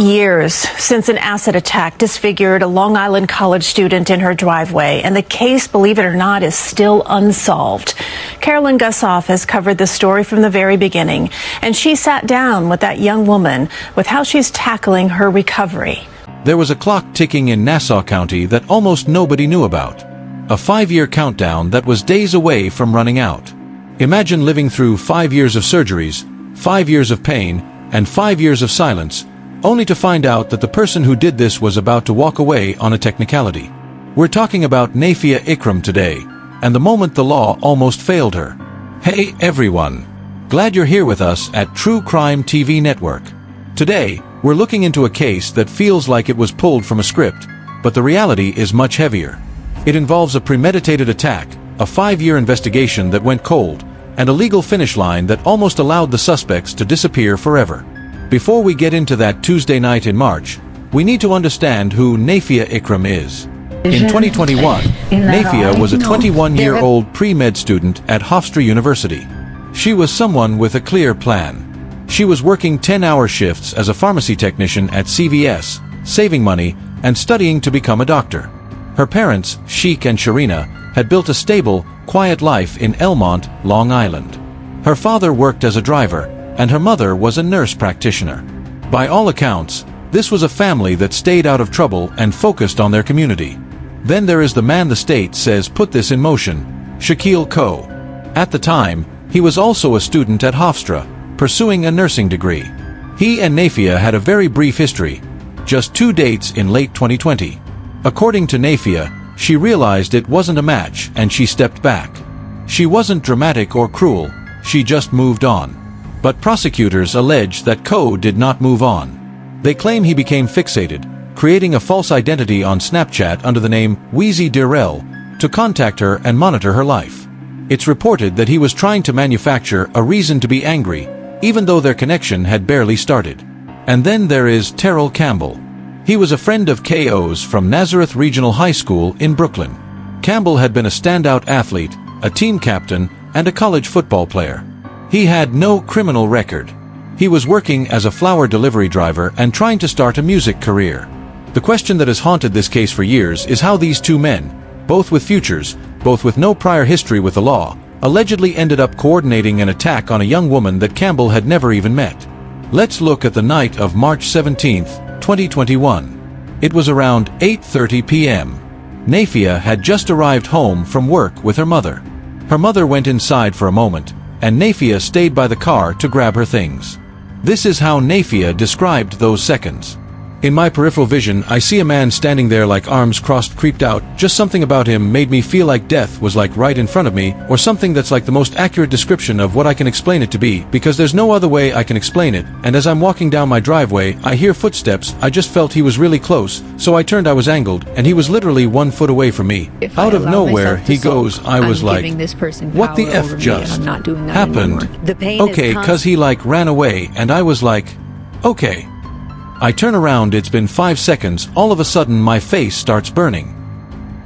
Years since an acid attack disfigured a Long Island college student in her driveway, and the case, believe it or not, is still unsolved. Carolyn Gussoff has covered the story from the very beginning, and she sat down with that young woman with how she's tackling her recovery. There was a clock ticking in Nassau County that almost nobody knew about. A 5-year countdown that was days away from running out. Imagine living through 5 years of surgeries, 5 years of pain, and 5 years of silence, only to find out that the person who did this was about to walk away on a technicality. We're talking about Nafia Ikram today, and the moment the law almost failed her. Hey everyone! Glad you're here with us at True Crime TV Network. Today, we're looking into a case that feels like it was pulled from a script, but the reality is much heavier. It involves a premeditated attack, a 5-year investigation that went cold, and a legal finish line that almost allowed the suspects to disappear forever. Before we get into that Tuesday night in March, we need to understand who Nafia Ikram is. In 2021, Nafia was a 21-year-old pre-med student at Hofstra University. She was someone with a clear plan. She was working 10-hour shifts as a pharmacy technician at CVS, saving money, and studying to become a doctor. Her parents, Sheik and Sharina, had built a stable, quiet life in Elmont, Long Island. Her father worked as a driver, and her mother was a nurse practitioner. By all accounts, this was a family that stayed out of trouble and focused on their community. Then there is the man the state says put this in motion, Shaquille Coe. At the time, he was also a student at Hofstra, pursuing a nursing degree. He and Nafia had a very brief history, just 2 dates in late 2020. According to Nafia, she realized it wasn't a match and she stepped back. She wasn't dramatic or cruel, she just moved on. But prosecutors allege that Coe did not move on. They claim he became fixated, creating a false identity on Snapchat under the name Wheezy Dirrell to contact her and monitor her life. It's reported that he was trying to manufacture a reason to be angry, even though their connection had barely started. And then there is Terrell Campbell. He was a friend of Ko's from Nazareth Regional High School in Brooklyn. Campbell had been a standout athlete, a team captain, and a college football player. He had no criminal record. He was working as a flower delivery driver and trying to start a music career. The question that has haunted this case for years is how these two men, both with futures, both with no prior history with the law, allegedly ended up coordinating an attack on a young woman that Campbell had never even met. Let's look at the night of March 17, 2021. It was around 8:30 p.m. Nafia had just arrived home from work with her mother. Her mother went inside for a moment, and Nafia stayed by the car to grab her things. This is how Nafia described those seconds. In my peripheral vision, I see a man standing there like arms crossed, creeped out. Just something about him made me feel like death was like right in front of me, or something that's like the most accurate description of what I can explain it to be, because there's no other way I can explain it. And as I'm walking down my driveway, I hear footsteps. I just felt he was really close, so I turned. I was angled, and he was literally 1 foot away from me. Out of nowhere, he goes. I was like, what the F just happened? Okay, cause he like ran away, and I was like, okay. I turn around, it's been 5 seconds, all of a sudden my face starts burning.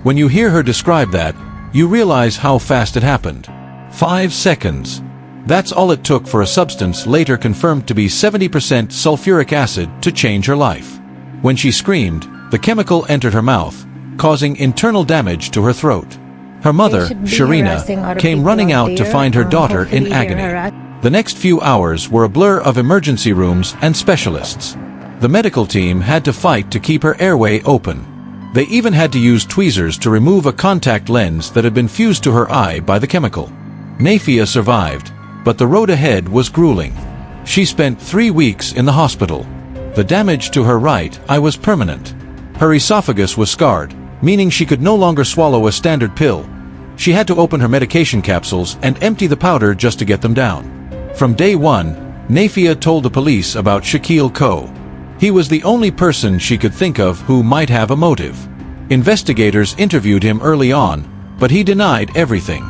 When you hear her describe that, you realize how fast it happened. 5 seconds. That's all it took for a substance later confirmed to be 70% sulfuric acid to change her life. When she screamed, the chemical entered her mouth, causing internal damage to her throat. Her mother, Sharina, came running out to find her daughter in agony. The next few hours were a blur of emergency rooms and specialists. The medical team had to fight to keep her airway open. They even had to use tweezers to remove a contact lens that had been fused to her eye by the chemical. Nafia survived, but the road ahead was grueling. She spent 3 weeks in the hospital. The damage to her right eye was permanent. Her esophagus was scarred, meaning she could no longer swallow a standard pill. She had to open her medication capsules and empty the powder just to get them down. From day one, Nafia told the police about Shaquille Coe. He was the only person she could think of who might have a motive. Investigators interviewed him early on, but he denied everything.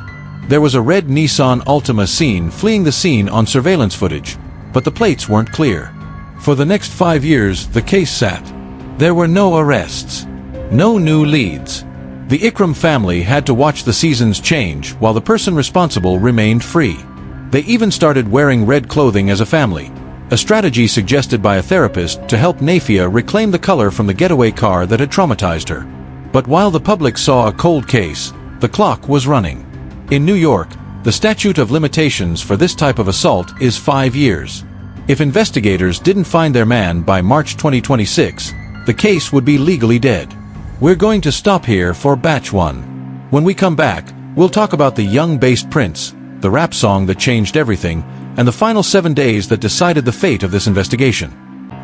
There was a red Nissan Altima seen fleeing the scene on surveillance footage, but the plates weren't clear. For the next 5 years, the case sat. There were no arrests, no new leads. The Ikram family had to watch the seasons change while the person responsible remained free. They even started wearing red clothing as a family, a strategy suggested by a therapist to help Nafia reclaim the color from the getaway car that had traumatized her. But while the public saw a cold case, the clock was running. In New York, the statute of limitations for this type of assault is 5 years. If investigators didn't find their man by March 2026, the case would be legally dead. We're going to stop here for Batch 1. When we come back, we'll talk about the young-based prince, the rap song that changed everything, and the final 7 days that decided the fate of this investigation.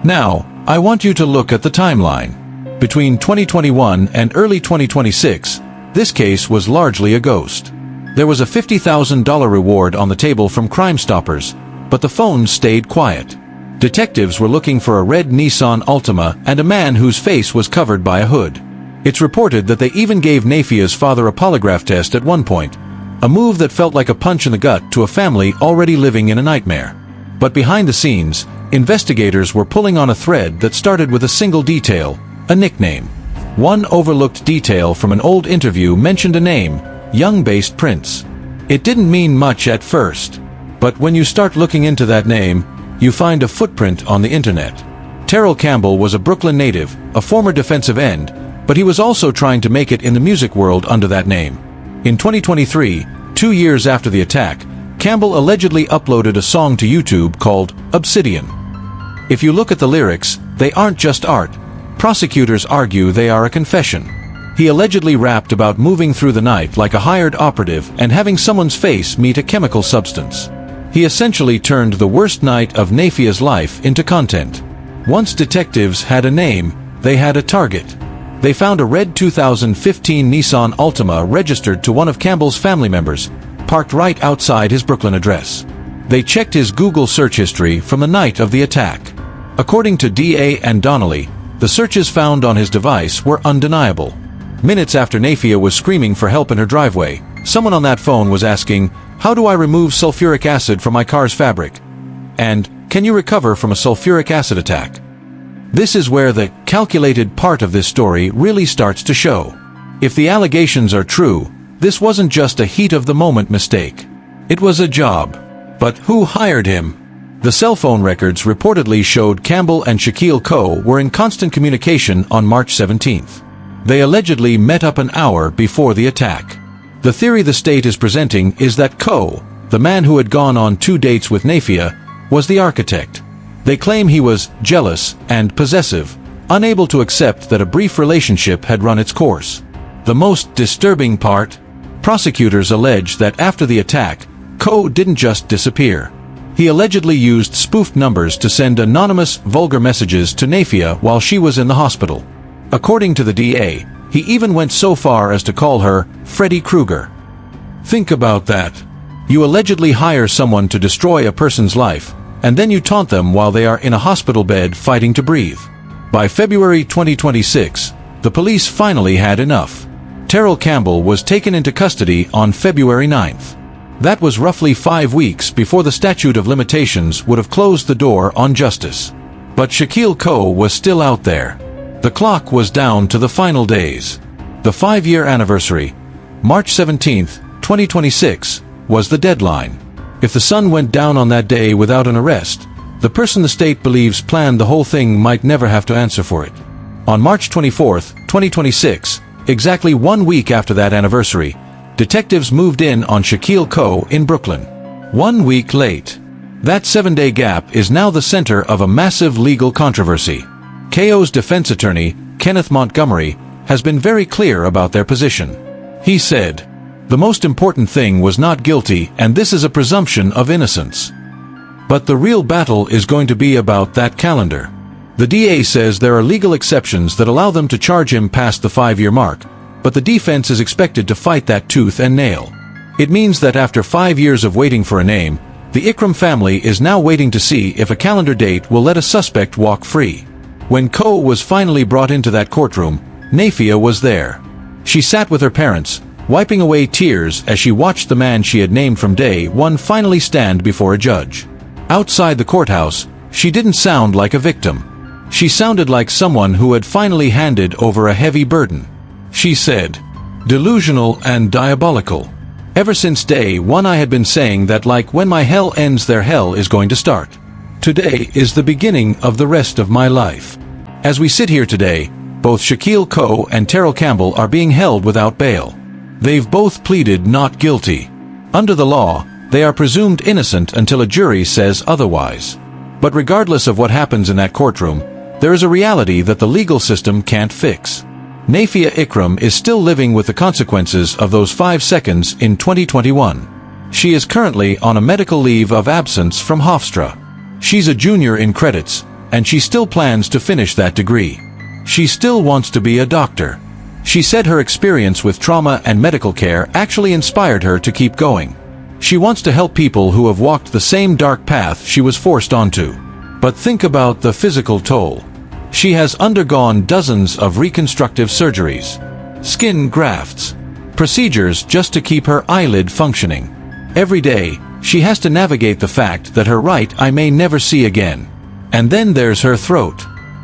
Now, I want you to look at the timeline. Between 2021 and early 2026, this case was largely a ghost. There was a $50,000 reward on the table from Crime Stoppers, but the phones stayed quiet. Detectives were looking for a red Nissan Altima and a man whose face was covered by a hood. It's reported that they even gave Nafia's father a polygraph test at one point, a move that felt like a punch in the gut to a family already living in a nightmare. But behind the scenes, investigators were pulling on a thread that started with a single detail, a nickname. One overlooked detail from an old interview mentioned a name, young-based prince. It didn't mean much at first, but when you start looking into that name, you find a footprint on the internet. Terrell Campbell was a Brooklyn native, a former defensive end, but he was also trying to make it in the music world under that name. In 2023, 2 years after the attack, Campbell allegedly uploaded a song to YouTube called Obsidian. If you look at the lyrics, they aren't just art. Prosecutors argue they are a confession. He allegedly rapped about moving through the night like a hired operative and having someone's face meet a chemical substance. He essentially turned the worst night of Nafia's life into content. Once detectives had a name, they had a target. They found a red 2015 Nissan Altima registered to one of Campbell's family members, parked right outside his Brooklyn address. They checked his Google search history from the night of the attack. According to DA and Donnelly, the searches found on his device were undeniable. Minutes after Nafia was screaming for help in her driveway, someone on that phone was asking, "How do I remove sulfuric acid from my car's fabric?" And, "Can you recover from a sulfuric acid attack?" This is where the calculated part of this story really starts to show. If the allegations are true, this wasn't just a heat-of-the-moment mistake. It was a job. But who hired him? The cell phone records reportedly showed Campbell and Shaquille Coe were in constant communication on March 17th. They allegedly met up an hour before the attack. The theory the state is presenting is that Coe, the man who had gone on 2 dates with Nafia, was the architect. They claim he was jealous and possessive, unable to accept that a brief relationship had run its course. The most disturbing part? Prosecutors allege that after the attack, Coe didn't just disappear. He allegedly used spoofed numbers to send anonymous, vulgar messages to Nafia while she was in the hospital. According to the DA, he even went so far as to call her Freddy Krueger. Think about that. You allegedly hire someone to destroy a person's life, and then you taunt them while they are in a hospital bed fighting to breathe. By February 2026, the police finally had enough. Terrell Campbell was taken into custody on February 9th. That was roughly 5 weeks before the statute of limitations would have closed the door on justice. But Shaquille Coe was still out there. The clock was down to the final days. The 5-year anniversary, March 17th, 2026, was the deadline. If the sun went down on that day without an arrest, the person the state believes planned the whole thing might never have to answer for it. On March 24th, 2026, exactly 1 week after that anniversary, detectives moved in on Shaquille Coe in Brooklyn. 1 week late. That 7-day gap is now the center of a massive legal controversy. Coe's defense attorney, Kenneth Montgomery, has been very clear about their position. He said, "The most important thing was not guilty, and this is a presumption of innocence. But the real battle is going to be about that calendar." The DA says there are legal exceptions that allow them to charge him past the 5-year mark, but the defense is expected to fight that tooth and nail. It means that after 5 years of waiting for a name, the Ikram family is now waiting to see if a calendar date will let a suspect walk free. When Coe was finally brought into that courtroom, Nafia was there. She sat with her parents, wiping away tears as she watched the man she had named from day one finally stand before a judge. Outside the courthouse, she didn't sound like a victim. She sounded like someone who had finally handed over a heavy burden. She said, "Delusional and diabolical. Ever since day one I had been saying that like when my hell ends their hell is going to start." Today is the beginning of the rest of my life. As we sit here today, both Shaquille Coe and Terrell Campbell are being held without bail. They've both pleaded not guilty. Under the law, they are presumed innocent until a jury says otherwise. But regardless of what happens in that courtroom, there is a reality that the legal system can't fix. Nafia Ikram is still living with the consequences of those 5 seconds in 2021. She is currently on a medical leave of absence from Hofstra. She's a junior in credits, and she still plans to finish that degree. She still wants to be a doctor. She said her experience with trauma and medical care actually inspired her to keep going. She wants to help people who have walked the same dark path she was forced onto. But think about the physical toll. She has undergone dozens of reconstructive surgeries, skin grafts, procedures just to keep her eyelid functioning. Every day, she has to navigate the fact that her right eye may never see again. And then there's her throat.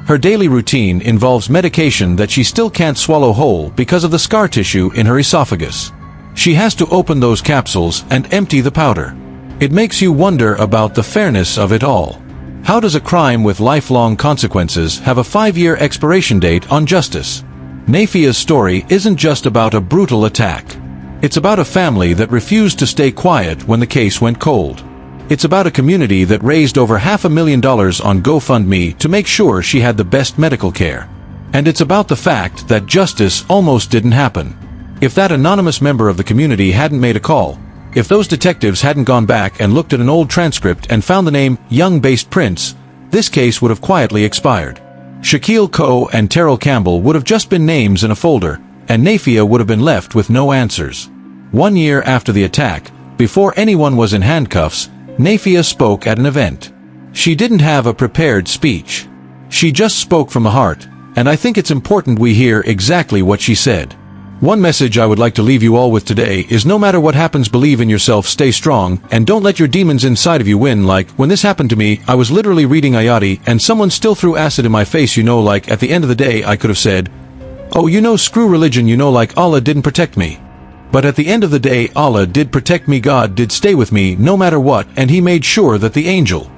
Her daily routine involves medication that she still can't swallow whole because of the scar tissue in her esophagus. She has to open those capsules and empty the powder. It makes you wonder about the fairness of it all. How does a crime with lifelong consequences have a 5-year expiration date on justice? Nafia's story isn't just about a brutal attack. It's about a family that refused to stay quiet when the case went cold. It's about a community that raised over $500,000 on GoFundMe to make sure she had the best medical care. And it's about the fact that justice almost didn't happen. If that anonymous member of the community hadn't made a call, if those detectives hadn't gone back and looked at an old transcript and found the name Young-based Prince, this case would have quietly expired. Shaquille Coe and Terrell Campbell would have just been names in a folder, and Nafia would have been left with no answers. 1 year after the attack, before anyone was in handcuffs, Nafia spoke at an event. She didn't have a prepared speech. She just spoke from the heart, and I think it's important we hear exactly what she said. One message I would like to leave you all with today is no matter what happens, believe in yourself, stay strong, and don't let your demons inside of you win. Like, when this happened to me, I was literally reading Ayati, and someone still threw acid in my face, like, at the end of the day I could have said, oh, screw religion, like, Allah didn't protect me. But at the end of the day, Allah did protect me, God did stay with me no matter what, and He made sure that the angel.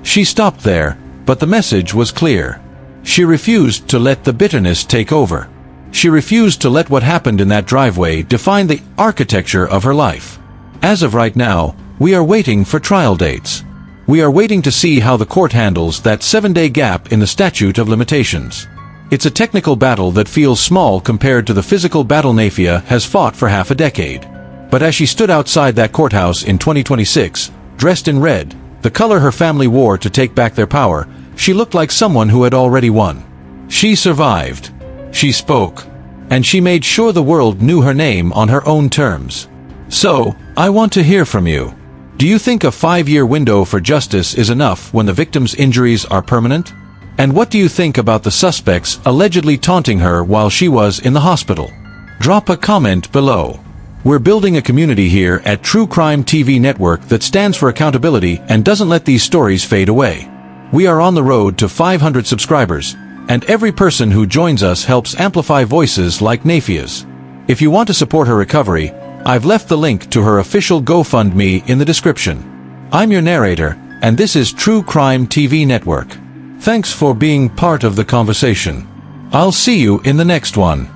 She stopped there, but the message was clear. She refused to let the bitterness take over. She refused to let what happened in that driveway define the architecture of her life. As of right now, we are waiting for trial dates. We are waiting to see how the court handles that 7-day gap in the statute of limitations. It's a technical battle that feels small compared to the physical battle Nafia has fought for half a decade. But as she stood outside that courthouse in 2026, dressed in red, the color her family wore to take back their power, she looked like someone who had already won. She survived. She spoke. And she made sure the world knew her name on her own terms. So, I want to hear from you. Do you think a 5-year window for justice is enough when the victim's injuries are permanent? And what do you think about the suspects allegedly taunting her while she was in the hospital? Drop a comment below. We're building a community here at True Crime TV Network that stands for accountability and doesn't let these stories fade away. We are on the road to 500 subscribers, and every person who joins us helps amplify voices like Nafia's. If you want to support her recovery, I've left the link to her official GoFundMe in the description. I'm your narrator, and this is True Crime TV Network. Thanks for being part of the conversation. I'll see you in the next one.